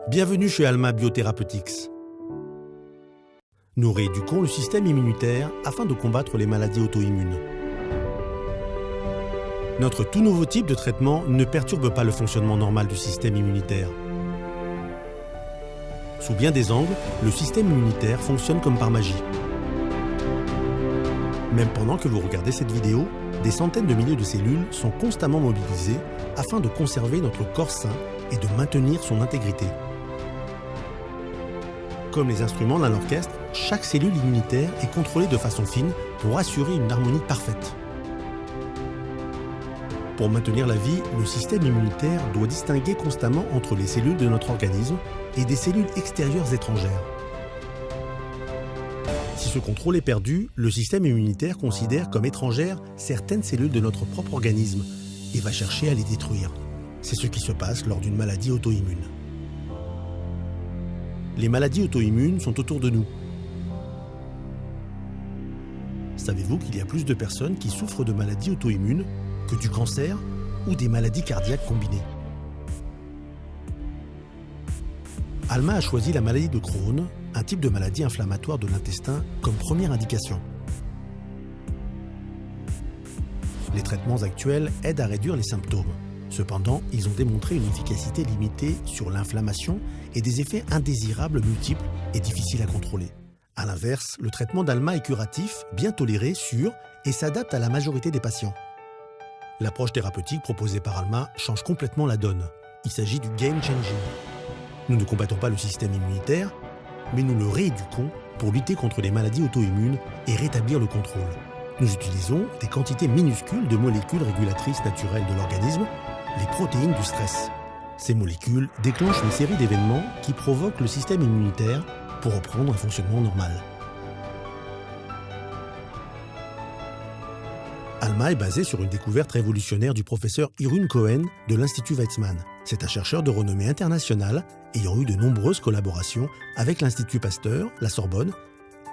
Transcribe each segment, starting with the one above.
Bienvenue chez Alma Biotherapeutics. Nous rééduquons le système immunitaire afin de combattre les maladies auto-immunes. Notre tout nouveau type de traitement ne perturbe pas le fonctionnement normal du système immunitaire. Sous bien des angles, le système immunitaire fonctionne comme par magie. Même pendant que vous regardez cette vidéo, des centaines de milliers de cellules sont constamment mobilisées afin de conserver notre corps sain et de maintenir son intégrité. Comme les instruments d'un orchestre, chaque cellule immunitaire est contrôlée de façon fine pour assurer une harmonie parfaite. Pour maintenir la vie, le système immunitaire doit distinguer constamment entre les cellules de notre organisme et des cellules extérieures étrangères. Si ce contrôle est perdu, le système immunitaire considère comme étrangères certaines cellules de notre propre organisme et va chercher à les détruire. C'est ce qui se passe lors d'une maladie auto-immune. Les maladies auto-immunes sont autour de nous. Savez-vous qu'il y a plus de personnes qui souffrent de maladies auto-immunes que du cancer ou des maladies cardiaques combinées? Alma a choisi la maladie de Crohn, un type de maladie inflammatoire de l'intestin, comme première indication. Les traitements actuels aident à réduire les symptômes. Cependant, ils ont démontré une efficacité limitée sur l'inflammation et des effets indésirables multiples et difficiles à contrôler. A l'inverse, le traitement d'Alma est curatif, bien toléré, sûr et s'adapte à la majorité des patients. L'approche thérapeutique proposée par Alma change complètement la donne. Il s'agit du game changing. Nous ne combattons pas le système immunitaire, mais nous le rééduquons pour lutter contre les maladies auto-immunes et rétablir le contrôle. Nous utilisons des quantités minuscules de molécules régulatrices naturelles de l'organisme, les protéines du stress. Ces molécules déclenchent une série d'événements qui provoquent le système immunitaire pour reprendre un fonctionnement normal. Alma est basée sur une découverte révolutionnaire du professeur Irune Cohen de l'Institut Weizmann. C'est un chercheur de renommée internationale ayant eu de nombreuses collaborations avec l'Institut Pasteur, la Sorbonne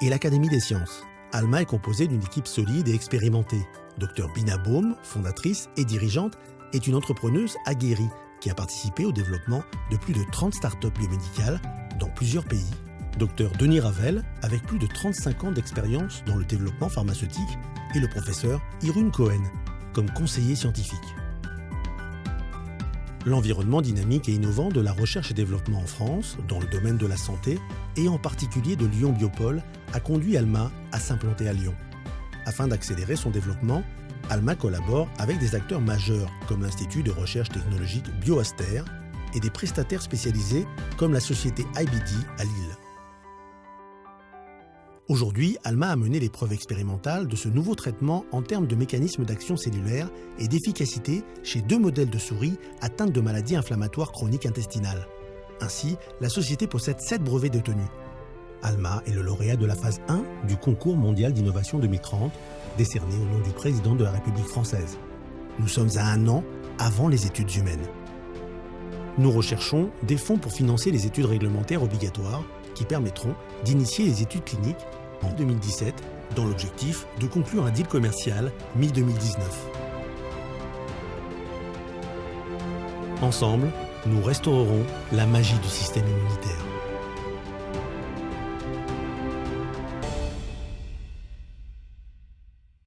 et l'Académie des sciences. Alma est composée d'une équipe solide et expérimentée. Dr Bina Baum, fondatrice et dirigeante, est une entrepreneuse aguerrie qui a participé au développement de plus de 30 startups biomédicales dans plusieurs pays. Dr Denis Ravel, avec plus de 35 ans d'expérience dans le développement pharmaceutique, et le professeur Irune Cohen, comme conseiller scientifique. L'environnement dynamique et innovant de la recherche et développement en France, dans le domaine de la santé, et en particulier de Lyon Biopol, a conduit Alma à s'implanter à Lyon. Afin d'accélérer son développement, Alma collabore avec des acteurs majeurs comme l'Institut de recherche technologique BioAster et des prestataires spécialisés comme la société IBD à Lille. Aujourd'hui, Alma a mené les preuves expérimentales de ce nouveau traitement en termes de mécanismes d'action cellulaire et d'efficacité chez 2 modèles de souris atteintes de maladies inflammatoires chroniques intestinales. Ainsi, la société possède 7 brevets détenus. Alma est le lauréat de la phase 1 du Concours mondial d'innovation 2030, décerné au nom du président de la République française. Nous sommes à 1 an avant les études humaines. Nous recherchons des fonds pour financer les études réglementaires obligatoires qui permettront d'initier les études cliniques en 2017 dans l'objectif de conclure un deal commercial mi-2019. Ensemble, nous restaurerons la magie du système immunitaire.